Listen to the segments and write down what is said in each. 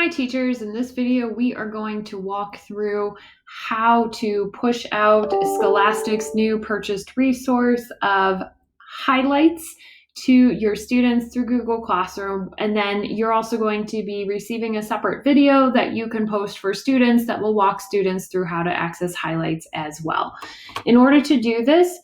Hi teachers, in this video we are going to walk through how to push out Scholastic's new purchased resource of highlights to your students through Google Classroom, and then you're also going to be receiving a separate video that you can post for students that will walk students through how to access highlights as well. In order to do this,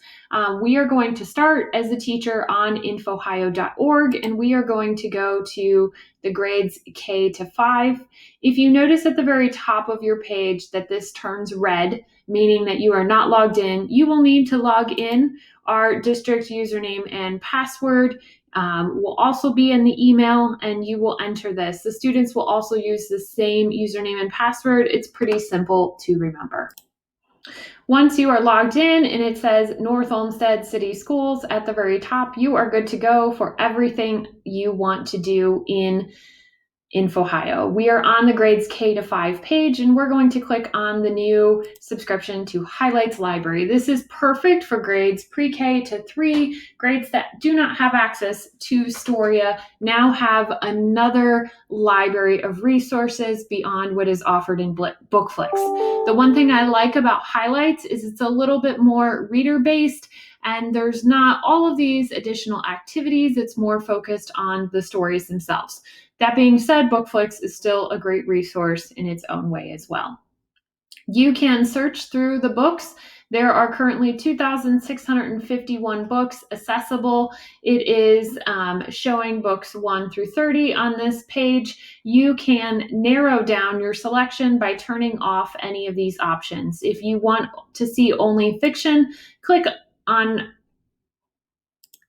we are going to start as a teacher on InfOhio.org, and we are going to go to the grades K to 5. If you notice at the very top of your page that this turns red, meaning that you are not logged in, you will need to log in. Our district username and password will also be in the email, and you will enter this. The students will also use the same username and password. It's pretty simple to remember. Once you are logged in and it says North Olmsted City Schools at the very top, you are good to go for everything you want to do in InfOhio. We are on the grades K to 5 page, and we're going to click on the new subscription to Highlights Library. This is perfect for grades pre-K to 3. Grades that do not have access to Storia now have another library of resources beyond what is offered in BookFlix. The one thing I like about Highlights is it's a little bit more reader-based, and there's not all of these additional activities. It's more focused on the stories themselves. That being said, BookFlix is still a great resource in its own way as well. You can search through the books. There are currently 2,651 books accessible. It is showing books 1 through 30 on this page. You can narrow down your selection by turning off any of these options. If you want to see only fiction, click on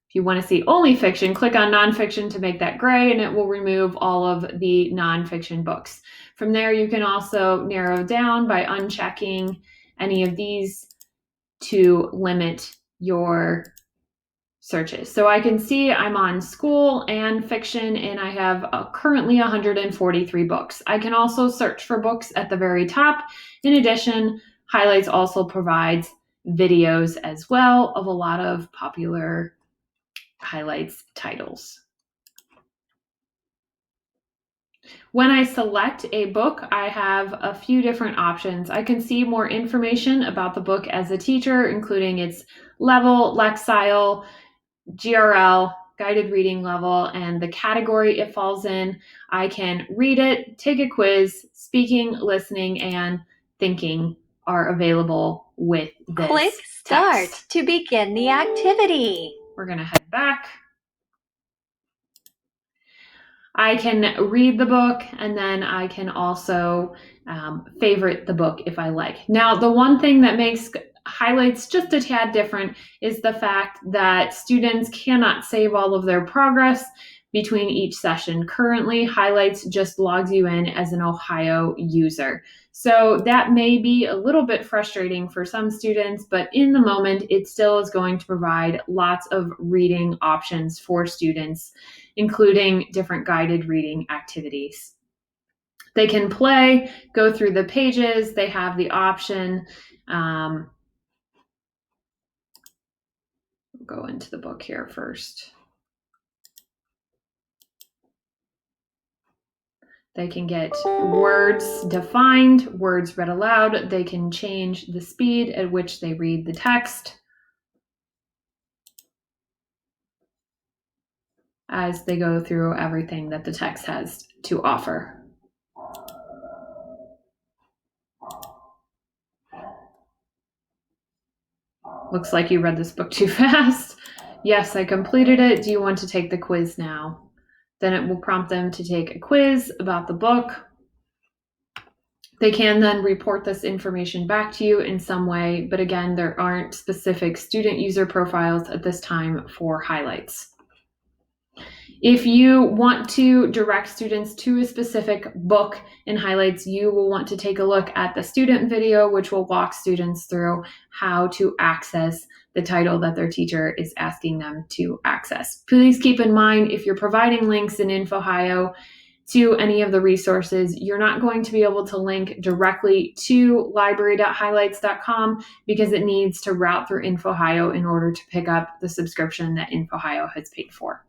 If you want to see only fiction, click on nonfiction to make that gray, and it will remove all of the nonfiction books. From there, you can also narrow down by unchecking any of these to limit your searches. So I can see I'm on school and fiction, and I have currently 143 books. I can also search for books at the very top. In addition, Highlights also provides videos as well of a lot of popular Highlights titles. When I select a book, I have a few different options. I can see more information about the book as a teacher, including its level, Lexile, GRL, guided reading level, and the category it falls in. I can read it, take a quiz. Speaking, listening, and thinking are available with this. Click Start text. to begin the activity. We're going to head back. I can read the book, and then I can also favorite the book if I like. Now, the one thing that makes Highlights just a tad different is the fact that students cannot save all of their progress between each session. Currently, Highlights just logs you in as an Ohio user. So that may be a little bit frustrating for some students, but in the moment, it still is going to provide lots of reading options for students, including different guided reading activities. They can play, go through the pages. They have the option. We'll go into the book here first. They can get words defined, words read aloud. They can change the speed at which they read the text as they go through everything that the text has to offer. Looks like you read this book too fast. Yes, I completed it. Do you want to take the quiz now? Then it will prompt them to take a quiz about the book. They can then report this information back to you in some way, but again, there aren't specific student user profiles at this time for Highlights. If you want to direct students to a specific book in Highlights, you will want to take a look at the student video, which will walk students through how to access the title that their teacher is asking them to access. Please keep in mind, if you're providing links in InfOhio to any of the resources, you're not going to be able to link directly to library.highlights.com because it needs to route through InfOhio in order to pick up the subscription that InfOhio has paid for.